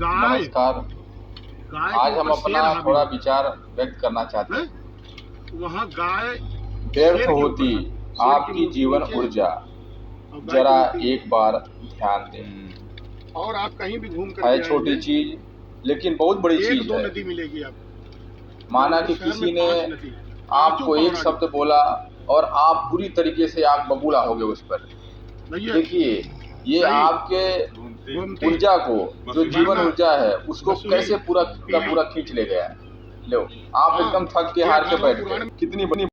गाय नमस्कार। गाय आज के हम ऊपर शेर अपना हावी थोड़ा होता विचार व्यक्त करना चाहते है। हैं। वहाँ गाय व्यर्थ शेर के होती ऊपर है, शेर की आपकी मूर्ति जीवन नीचे है ऊर्जा, और गाय की जरा मूर्ति एक ऊपर बार ध्यान दें। है। और आप कहीं भी घूम है करके छोटी आएंगे, चीज लेकिन बहुत बड़ी एक चीज दो है। नदी मिलेगी आपको, और माना इस कि शहर में किसी ने 5 नदी, पांचों आपको एक पौराणिक शब्द बोला और आप पूरी तरीके से आग बबूला हो गए उस पर। भैया। देखिए, ये सही, आपके गोमती, ऊर्जा को, जो जीवन बरना, ऊर्जा है, उसको बसुई, कैसे पूरा का पीली। पूरा खींच ले गया। लो, आप हाँ, एकदम थक के ये हार के अठारहों बैठ पुराण गए। कितनी बड़ी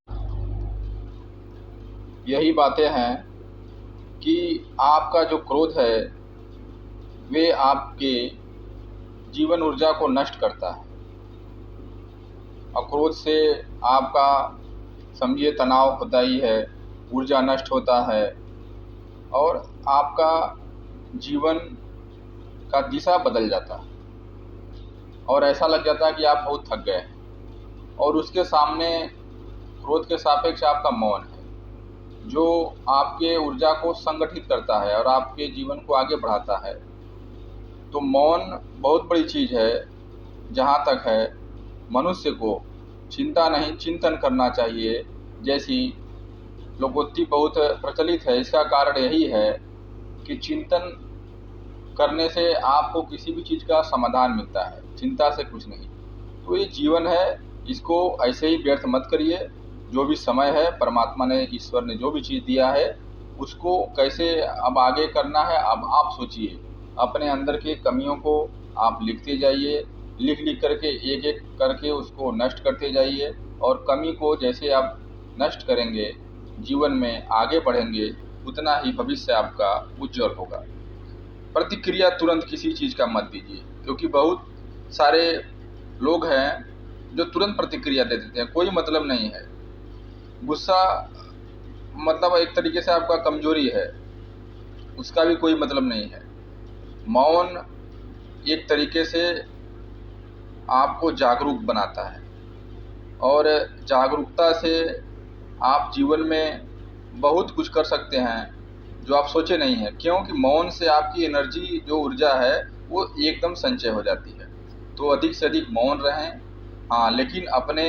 यही बातें हैं कि आपका जो क्रोध है वे आपके जीवन ऊर्जा को नष्ट करता है। और क्रोध से आपका समझिए तनाव होता ही है, ऊर्जा नष्ट होता है और आपका जीवन का दिशा बदल जाता है और ऐसा लग जाता है कि आप बहुत थक गए हैं। और उसके सामने क्रोध के सापेक्ष आपका मौन है, जो आपके ऊर्जा को संगठित करता है और आपके जीवन को आगे बढ़ाता है। तो मौन बहुत बड़ी चीज़ है। जहाँ तक है, मनुष्य को चिंता नहीं चिंतन करना चाहिए, जैसी लोकोक्ति बहुत प्रचलित है। इसका कारण यही है कि चिंतन करने से आपको किसी भी चीज़ का समाधान मिलता है, चिंता से कुछ नहीं। तो ये जीवन है, इसको ऐसे ही व्यर्थ मत करिए। जो भी समय है, परमात्मा ने, ईश्वर ने जो भी चीज़ दिया है, उसको कैसे अब आगे करना है, अब आप सोचिए। अपने अंदर की कमियों को आप लिखते जाइए, लिख लिख करके एक एक करके उसको नष्ट करते जाइए। और कमी को जैसे आप नष्ट करेंगे, जीवन में आगे बढ़ेंगे, उतना ही भविष्य आपका उज्जवल होगा। प्रतिक्रिया तुरंत किसी चीज़ का मत दीजिए, क्योंकि बहुत सारे लोग हैं जो तुरंत प्रतिक्रिया दे देते हैं, कोई मतलब नहीं है। गुस्सा मतलब एक तरीके से आपका कमजोरी है, उसका भी कोई मतलब नहीं है। मौन एक तरीके से आपको जागरूक बनाता है और जागरूकता से आप जीवन में बहुत कुछ कर सकते हैं जो आप सोचे नहीं हैं, क्योंकि मौन से आपकी एनर्जी, जो ऊर्जा है, वो एकदम संचय हो जाती है। तो अधिक से अधिक मौन रहें। हाँ, लेकिन अपने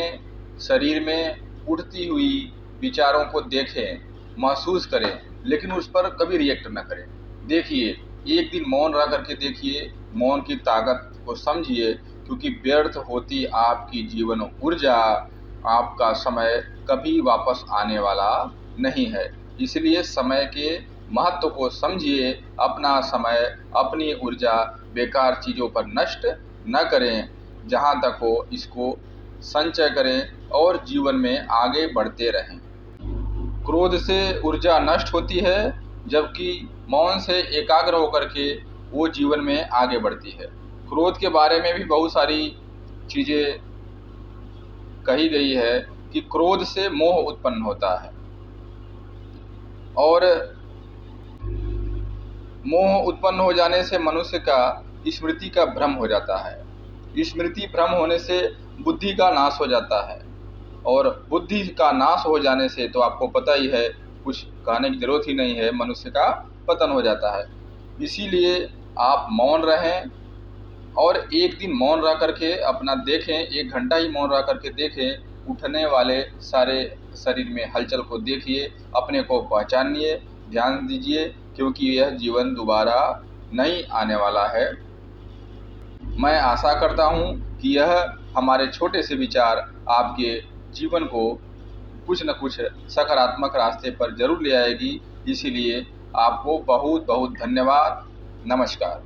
शरीर में उठती हुई विचारों को देखें, महसूस करें, लेकिन उस पर कभी रिएक्ट न करें। देखिए, एक दिन मौन रह करके देखिए, मौन की ताकत को समझिए, क्योंकि व्यर्थ होती आपकी जीवन ऊर्जा, आपका समय कभी वापस आने वाला नहीं है। इसलिए समय के महत्व को समझिए, अपना समय, अपनी ऊर्जा बेकार चीज़ों पर नष्ट न करें। जहाँ तक हो, इसको संचय करें और जीवन में आगे बढ़ते रहें। क्रोध से ऊर्जा नष्ट होती है, जबकि मौन से एकाग्र होकर के वो जीवन में आगे बढ़ती है। क्रोध के बारे में भी बहुत सारी चीज़ें कही गई है कि क्रोध से मोह उत्पन्न होता है और मोह उत्पन्न हो जाने से मनुष्य का स्मृति का भ्रम हो जाता है। स्मृति भ्रम होने से बुद्धि का नाश हो जाता है और बुद्धि का नाश हो जाने से तो आपको पता ही है, कुछ कहने की जरूरत ही नहीं है, मनुष्य का पतन हो जाता है। इसीलिए आप मौन रहें और एक दिन मौन रह करके अपना देखें, 1 घंटा ही मौन रह करके देखें, उठने वाले सारे शरीर में हलचल को देखिए, अपने को पहचानिए, ध्यान दीजिए, क्योंकि यह जीवन दोबारा नहीं आने वाला है। मैं आशा करता हूँ कि यह हमारे छोटे से विचार आपके जीवन को कुछ न कुछ सकारात्मक रास्ते पर जरूर ले आएगी। इसीलिए आपको बहुत बहुत धन्यवाद। नमस्कार।